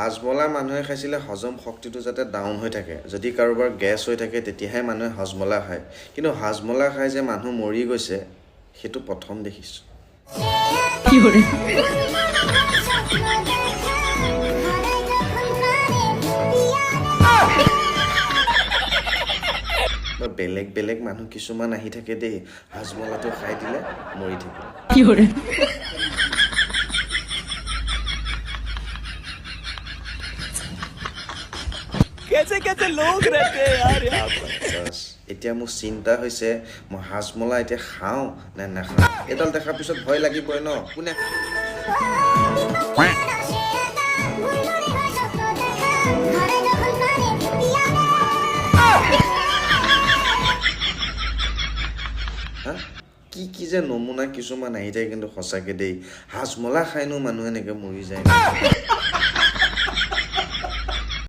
হাজমলা মানুহে খাইছিলে হজম শক্তিটো যাতে ডাউন হৈ থাকে যদি কাৰোবাৰ গেছ হৈ থাকে তেতিয়াহে মানুহে হজমলা খায় কিন্তু হাজমলা খাই যে মানুহ মৰি গৈছে সেইটো প্ৰথম দেখিছো কি হৰে বেলেগ বেলেগ মানুহ কিছুমান আহি থাকে দেই হাজমলাটো খাই দিলে মৰি থাকে কি হৰে कैसे कैसे लोग रहते हैं यार यहाँ पर এতিয়া মোৰ চিন্তা হৈছে মই হাজমলা এতিয়া খাওঁ নে নাখাওঁ এডাল দেখাৰ পিছত ভয় লাগিবই ন কোনে কি কি যে নমুনা কিছুমান আহি যায় কিন্তু সঁচাকে দেই হাজমলা খাইনো মানুহ এনেকে মৰি যায়